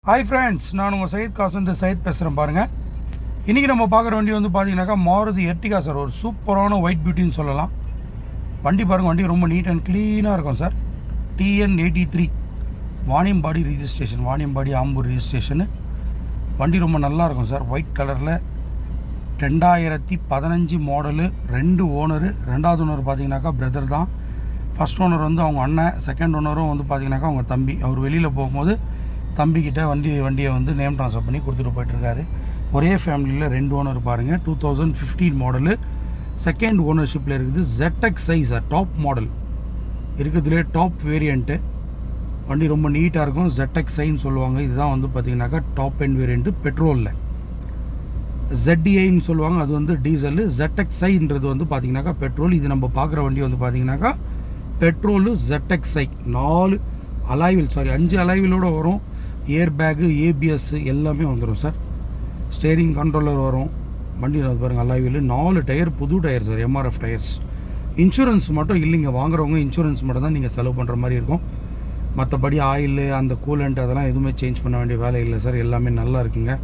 Hi friends, நான் உங்கள் சையத் காசு சையத் பேசுகிறேன் பாருங்கள். இன்றைக்கி நம்ம பார்க்குற வண்டி வந்து பார்த்தீங்கன்னாக்கா மாருதி எர்டிகா சார். ஒரு சூப்பரான ஒயிட் பியூட்டின்னு சொல்லலாம். வண்டி பாருங்கள், வண்டி ரொம்ப நீட் அண்ட் க்ளீனாக இருக்கும் sir. TN83 Vaniyambadi registration, Vaniyambadi Ambur registration. வண்டி ரொம்ப நல்லாயிருக்கும் சார். ஒயிட் கலரில் 2015 மாடலு. 2 ஓனரு. ரெண்டாவது ஓனர் பார்த்தீங்கன்னாக்கா பிரதர் தான். ஃபஸ்ட் ஓனர் வந்து அவங்க அண்ணன். செகண்ட் ஓனரும் வந்து பார்த்தீங்கன்னாக்கா அவங்க தம்பி. அவர் வெளியில் போகும்போது தம்பிக்கிட்ட வண்டியை வந்து நேம் ட்ரான்ஸ்ஃபர் பண்ணி கொடுத்துட்டு போயிட்டுருக்காரு. ஒரே ஃபேமிலியில் 2 ஓனர் பாருங்கள். 2015 மாடலு. செகண்ட் ஓனர்ஷிப்பில் இருக்குது. ZXi சார், டாப் மாடல் இருக்கிறதுலே டாப் வேரியண்ட்டு. வண்டி ரொம்ப நீட்டாக இருக்கும். ZXiன்னு சொல்லுவாங்க. இதுதான் வந்து பார்த்திங்கனாக்கா டாப் எண்ட் வேரியண்ட்டு பெட்ரோலில். ZDIன்னு சொல்லுவாங்க, அது வந்து டீசலு. ZXiன்றது வந்து பார்த்திங்கனாக்கா பெட்ரோல். இது நம்ம பார்க்குற வண்டி வந்து பார்த்திங்கனாக்கா பெட்ரோலு ZXi. 5 அலைவிலோடு வரும். ஏர் பேக்கு, ABS எல்லாமே வந்துடும் சார். ஸ்டேரிங் கண்ட்ரோலர் வரும். வண்டி பாருங்கள் அலைவில். 4 டயர் புது tyre sir, MRF tyres. Insurance மட்டும் இல்லைங்க. வாங்குறவங்க இன்சூரன்ஸ் மட்டும் தான் நீங்கள் செலவு பண்ணுற மாதிரி இருக்கும். மற்றபடி ஆயில், அந்த கூலண்ட் அதெல்லாம் எதுவுமே சேஞ்ச் பண்ண வேண்டிய வேலை இல்லை சார். எல்லாமே நல்லா இருக்குங்க.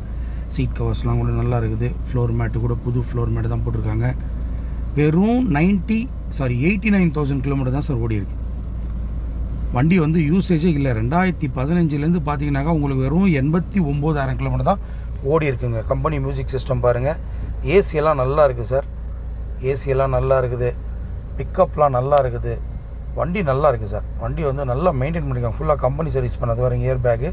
சீட் கவர்ஸ்லாம் கூட நல்லா இருக்குது. ஃப்ளோர் மேட்டு கூட புது ஃப்ளோர் மேட்டு தான் போட்டிருக்காங்க. வெறும் 89,000 கிலோமீட்டர் தான் சார் ஓடி இருக்குது. வண்டி வந்து யூசேஜே இல்லை. 2015 பார்த்தீங்கன்னாக்கா உங்களுக்கு வெறும் 89,000 கிலோமீட்டர் தான் ஓடி இருக்குங்க. கம்பெனி மியூசிக் சிஸ்டம் பாருங்கள். ஏசியெல்லாம் நல்லா இருக்குது சார். ஏசியெல்லாம் நல்லா இருக்குது. பிக்கப்லாம் நல்லா இருக்குது. வண்டி நல்லா இருக்குது சார். வண்டி வந்து நல்லா மெயின்டைன் பண்ணிக்காங்க. ஃபுல்லாக கம்பெனி சர்வீஸ் பண்ணது பாருங்கள். ஏர் பேக்கு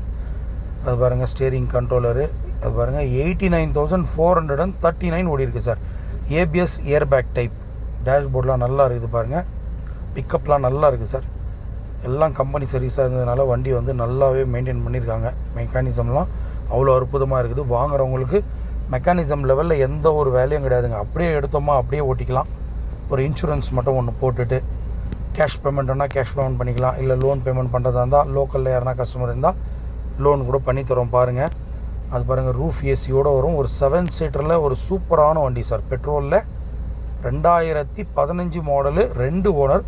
அது பாருங்கள். ஸ்டேரிங் கண்ட்ரோலரு அது பாருங்கள். 89,439 ஓடி இருக்குது sir. ABS air bag type. டேஷ்போர்ட்லாம் நல்லா இருக்குது பாருங்கள். பிக்கப்லாம் நல்லா இருக்குது சார். எல்லாம் கம்பெனி சர்வீஸாக இருந்ததுனால வண்டி வந்து நல்லாவே மெயின்டைன் பண்ணியிருக்காங்க. மெக்கானிசம்லாம் அவ்வளோ அற்புதமாக இருக்குது. வாங்குறவங்களுக்கு மெக்கானிசம் லெவலில் எந்த ஒரு வேலையும் கிடையாதுங்க. அப்படியே எடுத்தோமா அப்படியே ஓட்டிக்கலாம். ஒரு இன்சூரன்ஸ் மட்டும் ஒன்று போட்டுட்டு கேஷ் பேமெண்ட்னா கேஷ் பேமெண்ட் பண்ணிக்கலாம். இல்லை லோன் பேமெண்ட் பண்ணுறதா இருந்தால் லோக்கலில் யாருனா கஸ்டமர் இருந்தால் லோன் கூட பண்ணித்தரோம் பாருங்கள். அது பாருங்கள், ரூஃப் ஏசியோடு வரும். ஒரு 7 சீட்டரில் ஒரு சூப்பரான வண்டி சார். பெட்ரோலில் 2015 model. 2 owner.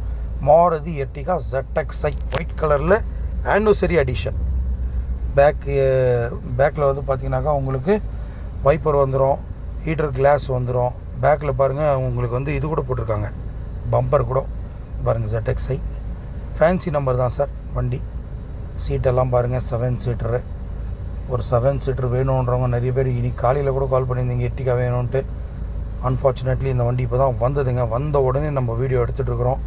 Maruti Ertiga ZXi white கலரில் ஆனிவர்சரி அடிஷன். பேக்கில் வந்து பார்த்திங்கனாக்கா உங்களுக்கு வைப்பர் வந்துடும். ஹீட்டர் கிளாஸ் வந்துடும். பேக்கில் பாருங்கள் உங்களுக்கு வந்து இது கூட போட்டிருக்காங்க, பம்பர் கூட பாருங்கள். ZXi ஃபேன்சி நம்பர் தான் சார் வண்டி. சீட்டெல்லாம் பாருங்கள் 7 சீட்டரு. ஒரு 7 சீட்டர் வேணுன்றவங்க நிறைய பேர் இன்னைக்கு காலையில் கூட கால் பண்ணியிருந்தீங்க எர்டிகா வேணும்ன்ட்டு. அன்ஃபார்ச்சுனேட்லி இந்த வண்டி இப்போ தான் வந்ததுங்க. வந்த உடனே நம்ம வீடியோ எடுத்துகிட்டு இருக்கிறோம்.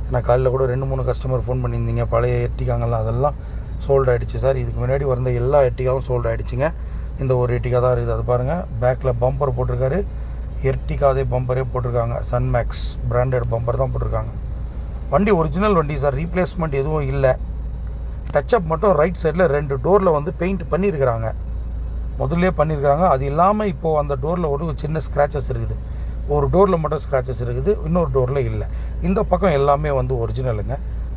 ஏன்னா காலையில் கூட 2-3 கஸ்டமர் ஃபோன் பண்ணியிருந்தீங்க. பழைய எர்டிகாங்கெல்லாம் அதெல்லாம் சோல்டு ஆகிடுச்சு சார். இதுக்கு முன்னாடி வந்த எல்லா எர்டிகாவும் சோல்டு ஆகிடுச்சிங்க. இந்த ஒரு எர்டிகா தான் இருக்குது. அது பாருங்கள், பேக்கில் பம்பர் போட்டிருக்காரு. எர்டிகா அதே பம்பரே போட்டிருக்காங்க. சன்மேக்ஸ் பிராண்டட் பம்பர் தான் போட்டிருக்காங்க. வண்டி ஒரிஜினல் வண்டி சார். ரீப்ளேஸ்மெண்ட் எதுவும் இல்லை. டச்சப் மட்டும் ரைட் சைடில் 2 டோரில் வந்து பெயிண்ட் பண்ணியிருக்கிறாங்க. முதல்லே பண்ணியிருக்கிறாங்க. அது இல்லாமல் இப்போது அந்த டோரில் ஒரு சின்ன ஸ்க்ராச்சஸ் இருக்குது. ஒரு டோரில் மட்டும் ஸ்க்ராச்சஸ் இருக்குது, இன்னொரு டோரில் இல்லை. இந்த பக்கம் எல்லாமே வந்து ஒரிஜினலுங்க.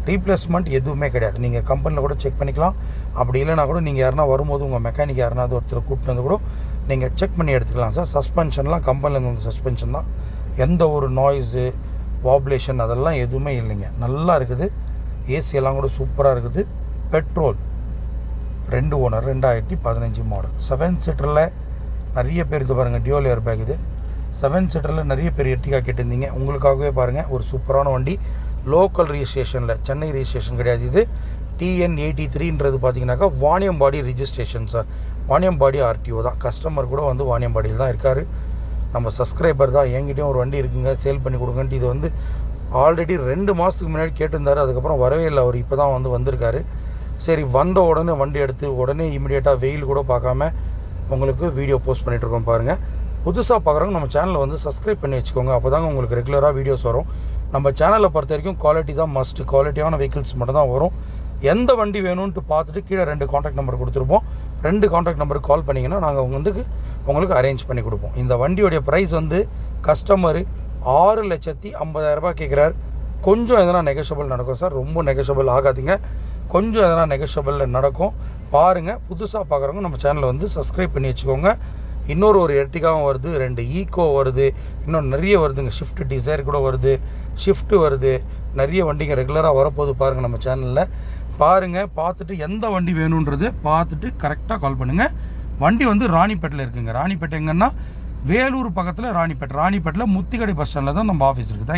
ரீப்ளேஸ்மெண்ட் எதுவுமே கிடையாது. நீங்கள் கம்பெனியில் கூட செக் பண்ணிக்கலாம். அப்படி இல்லைனா கூட நீங்கள் யாருனா வரும்போது உங்கள் மெக்கானிக் யாருனாவது ஒருத்தர் கூப்பிட்டு வந்து கூட நீங்கள் செக் பண்ணி எடுத்துக்கலாம் சார். சஸ்பென்ஷன்லாம் கம்பெனியில் வந்து சஸ்பென்ஷன் தான். எந்த ஒரு நாய்ஸு, வாப்லேஷன் அதெல்லாம் எதுவுமே இல்லைங்க. நல்லா இருக்குது. ஏசியெல்லாம் கூட சூப்பராக இருக்குது. பெட்ரோல். 2 ஓனர். 2015 மாடல். 7 சீட்டரில் நிறைய பேர் இது பாருங்கள். Dual air bag. இது 7 சீட்டரில் நிறைய பேர் எர்டிகா கேட்டிருந்தீங்க. உங்களுக்காகவே பாருங்கள் ஒரு சூப்பரான வண்டி. லோக்கல் ரிஜிஸ்ட்ரேஷனில், சென்னை ரிஜிஸ்ட்ரேஷன் கிடையாது. இது TN83ன்றது பார்த்தீங்கன்னாக்கா Vaniyambadi registration sir. Vaniyambadi RTO தான். கஸ்டமர் கூட வந்து வாணியம்பாடியில் தான் இருக்கார். நம்ம சப்ஸ்கிரைபர் தான். என்கிட்டயும் ஒரு வண்டி இருக்குங்க, சேல் பண்ணி கொடுங்கன்ட்டு. இது வந்து ஆல்ரெடி 2 மாதத்துக்கு முன்னாடி கேட்டிருந்தார். அதுக்கப்புறம் வரவே இல்லை. அவர் இப்போ தான் வந்து வந்திருக்காரு. சரி, வந்த உடனே வண்டி எடுத்து உடனே இமீடியட்டாக வெயில் கூட பார்க்காம உங்களுக்கு வீடியோ போஸ்ட் பண்ணிகிட்ருக்கோம் பாருங்கள். புதுசாக பார்க்குறவங்க நம்ம சேனலை வந்து சப்ஸ்கிரைப் பண்ணி வச்சுக்கோங்க. அப்போ தாங்க உங்களுக்கு ரெகுலராக வீடியோஸ் வரும். நம்ம சேனலை பொறுத்த வரைக்கும் குவாலிட்டி தான் மஸ்ட்டு. குவாலிட்டியான வெஹிக்கிள்ஸ் மட்டும் தான் வரும். எந்த வண்டி வேணும்ன்ட்டு பார்த்துட்டு கீழே 2 காண்டாக்ட் நம்பர் கொடுத்துருப்போம். 2 காண்டாக்ட் நம்பருக்கு கால் பண்ணிங்கன்னா நாங்கள் உங்களுக்கு அரேஞ்ச் பண்ணி கொடுப்போம். இந்த வண்டியோடைய ப்ரைஸ் வந்து கஸ்டமரு 6,50,000 கேட்குறாரு. கொஞ்சம் எதனா நெகோஷியபிள் நடக்கும் சார். ரொம்ப நெகோஷியபிள் ஆகாதீங்க. கொஞ்சம் எதனா நெகோஷியபிளில் நடக்கும் பாருங்கள். புதுசாக பார்க்குறவங்க நம்ம சேனலை வந்து சப்ஸ்கிரைப் பண்ணி வச்சுக்கோங்க. இன்னொரு எர்டிகாவும் வருது. 2 ஈக்கோ வருது. இன்னும் நிறைய வருதுங்க. ஷிஃப்ட் டிசைர் கூட வருது. ஷிஃப்ட்டு வருது. நிறைய வண்டிங்க ரெகுலராக வரப்போகுது பாருங்கள் நம்ம சேனலில். பாருங்கள், பார்த்துட்டு எந்த வண்டி வேணுன்றது பார்த்துட்டு கரெக்டாக கால் பண்ணுங்கள். வண்டி வந்து ராணிப்பேட்டில் இருக்குங்க. ராணிப்பேட்டை எங்கன்னா வேலூர் பக்கத்தில் ராணிப்பேட்டை. ராணிப்பேட்டில் முத்திக்கடை பஸ் ஸ்டாண்டில் தான் நம்ம ஆஃபீஸ் இருக்குது. தேங்க்யூ.